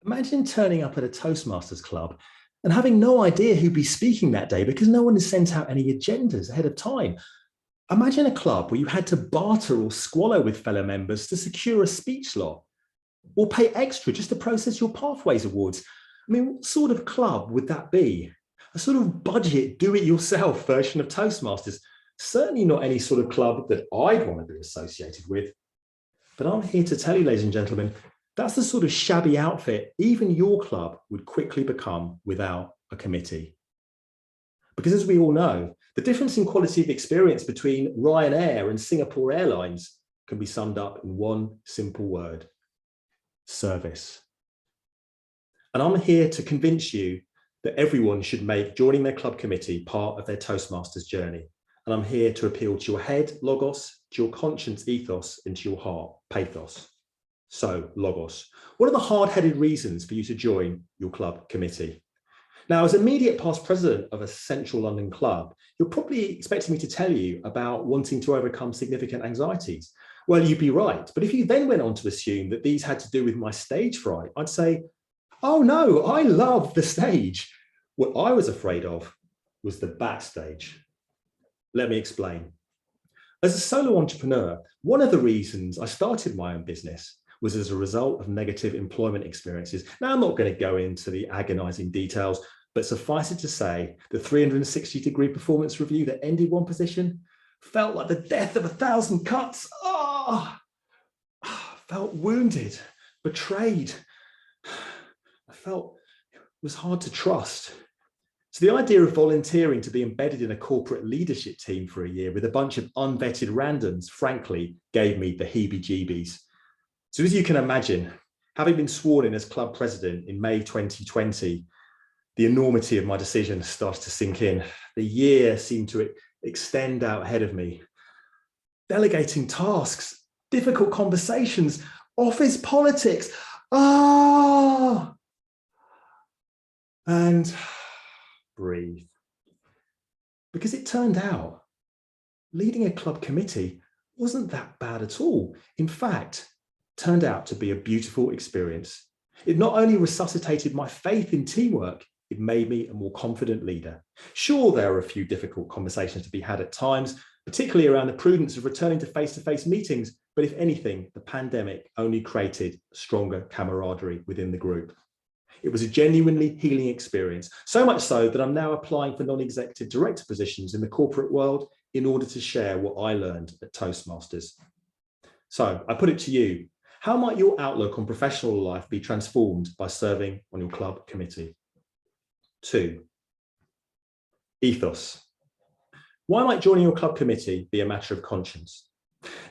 Imagine turning up at a Toastmasters club and having no idea who'd be speaking that day because no one has sent out any agendas ahead of time. Imagine a club where you had to barter or squallow with fellow members to secure a speech slot or pay extra just to process your Pathways awards. I mean, what sort of club would that be? A sort of budget, do-it-yourself version of Toastmasters. Certainly not any sort of club that I'd want to be associated with. But I'm here to tell you, ladies and gentlemen, that's the sort of shabby outfit even your club would quickly become without a committee. Because as we all know, the difference in quality of experience between Ryanair and Singapore Airlines can be summed up in one simple word: service. And I'm here to convince you that everyone should make joining their club committee part of their Toastmasters journey. And I'm here to appeal to your head, logos, to your conscience, ethos, and to your heart, pathos. So, logos, what are the hard-headed reasons for you to join your club committee? Now, as immediate past president of a central London club, you're probably expecting me to tell you about wanting to overcome significant anxieties. Well, you'd be right. But if you then went on to assume that these had to do with my stage fright, I'd say, oh no, I love the stage. What I was afraid of was the backstage. Let me explain. As a solo entrepreneur, one of the reasons I started my own business was as a result of negative employment experiences. Now, I'm not going to go into the agonizing details, but suffice it to say, the 360-degree performance review that ended one position felt like the death of 1,000 cuts. I felt wounded, betrayed. I felt it was hard to trust. So the idea of volunteering to be embedded in a corporate leadership team for a year with a bunch of unvetted randoms, frankly, gave me the heebie-jeebies. So as you can imagine, having been sworn in as club president in May 2020, the enormity of my decision started to sink in. The year seemed to extend out ahead of me. Delegating tasks, difficult conversations, office politics. And breathe. Because it turned out leading a club committee wasn't that bad at all. In fact, turned out to be a beautiful experience. It not only resuscitated my faith in teamwork, it made me a more confident leader. Sure, there are a few difficult conversations to be had at times, particularly around the prudence of returning to face-to-face meetings. But if anything, the pandemic only created stronger camaraderie within the group. It was a genuinely healing experience, so much so that I'm now applying for non-executive director positions in the corporate world in order to share what I learned at Toastmasters. So I put it to you, how might your outlook on professional life be transformed by serving on your club committee? 2, ethos. Why might joining your club committee be a matter of conscience?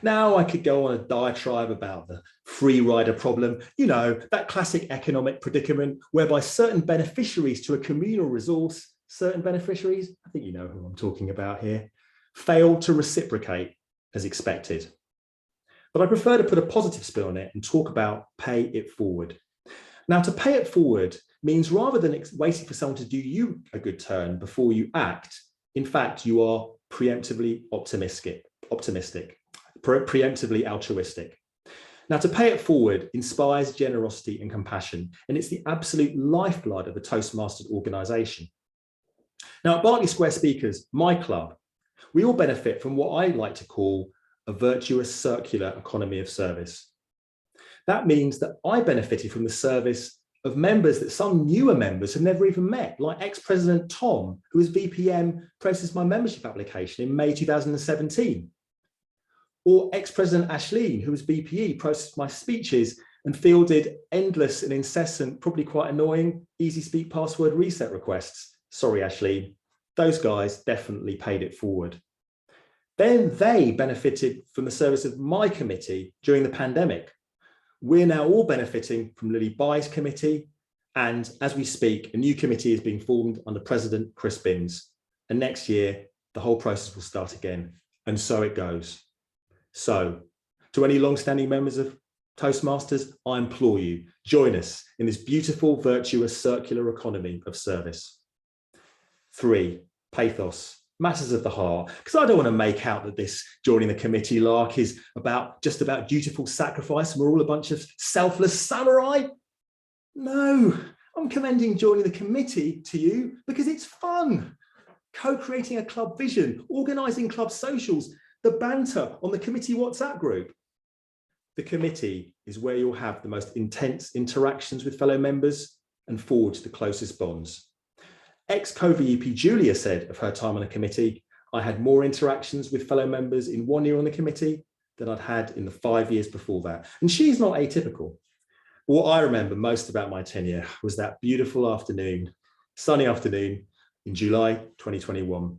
Now I could go on a diatribe about the free rider problem, you know, that classic economic predicament whereby certain beneficiaries to a communal resource, certain beneficiaries, I think you know who I'm talking about here, fail to reciprocate as expected. But I prefer to put a positive spin on it and talk about pay it forward. Now, to pay it forward means rather than waiting for someone to do you a good turn before you act, in fact, you are preemptively optimistic. Preemptively altruistic. Now, to pay it forward inspires generosity and compassion, and it's the absolute lifeblood of a Toastmasters organization. Now, at Berkeley Square Speakers, my club, we all benefit from what I like to call a virtuous circular economy of service. That means that I benefited from the service of members that some newer members have never even met, like ex-President Tom, who as VPM processed my membership application in May 2017. Or ex-President Ashleen, who was BPE, processed my speeches and fielded endless and incessant, probably quite annoying, easy speak password reset requests. Sorry, Ashleen, those guys definitely paid it forward. Then they benefited from the service of my committee during the pandemic. We're now all benefiting from Lily Bai's committee. And as we speak, a new committee is being formed under President Chris Binns. And next year, the whole process will start again. And so it goes. So, to any long-standing members of Toastmasters, I implore you, join us in this beautiful, virtuous, circular economy of service. 3, pathos, matters of the heart, because I don't want to make out that this joining the committee lark is just about dutiful sacrifice and we're all a bunch of selfless samurai. No, I'm commending joining the committee to you because it's fun. Co-creating a club vision, organising club socials, the banter on the committee WhatsApp group. The committee is where you'll have the most intense interactions with fellow members and forge the closest bonds. Ex-co-VEP Julia said of her time on the committee, I had more interactions with fellow members in 1 year on the committee than I'd had in the 5 years before that. And she's not atypical. What I remember most about my tenure was that beautiful afternoon, sunny afternoon in July 2021.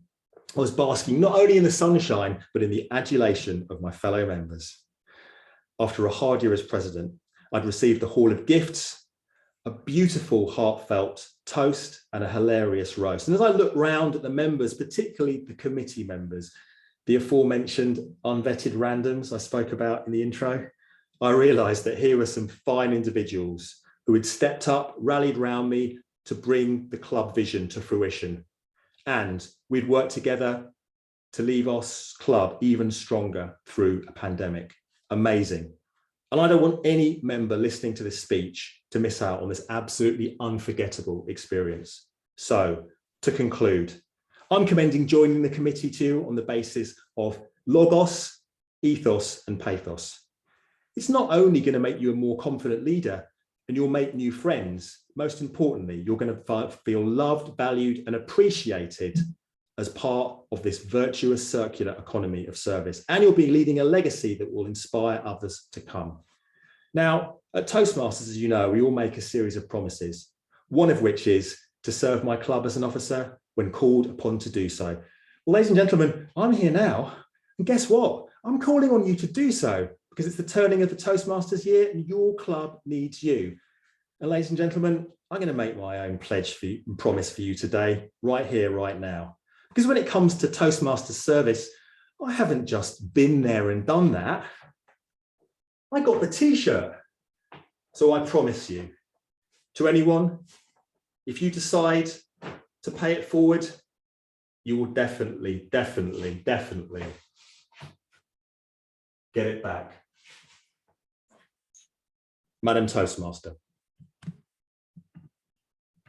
I was basking not only in the sunshine, but in the adulation of my fellow members. After a hard year as president, I'd received the Hall of Gifts, a beautiful, heartfelt toast and a hilarious roast. And as I looked round at the members, particularly the committee members, the aforementioned unvetted randoms I spoke about in the intro, I realised that here were some fine individuals who had stepped up, rallied round me to bring the club vision to fruition. And we'd worked together to leave our club even stronger through a pandemic. Amazing. And I don't want any member listening to this speech to miss out on this absolutely unforgettable experience. So to conclude, I'm commending joining the committee to you on the basis of logos, ethos, and pathos. It's not only going to make you a more confident leader and you'll make new friends. Most importantly, you're going to feel loved, valued, and appreciated as part of this virtuous circular economy of service. And you'll be leading a legacy that will inspire others to come. Now, at Toastmasters, as you know, we all make a series of promises, one of which is to serve my club as an officer when called upon to do so. Well, ladies and gentlemen, I'm here now, and guess what? I'm calling on you to do so because it's the turning of the Toastmasters year and your club needs you. And ladies and gentlemen, I'm going to make my own pledge for you and promise for you today, right here, right now. Because when it comes to Toastmasters service, I haven't just been there and done that. I got the t-shirt. So I promise you, to anyone, if you decide to pay it forward, you will definitely get it back. Madam Toastmaster.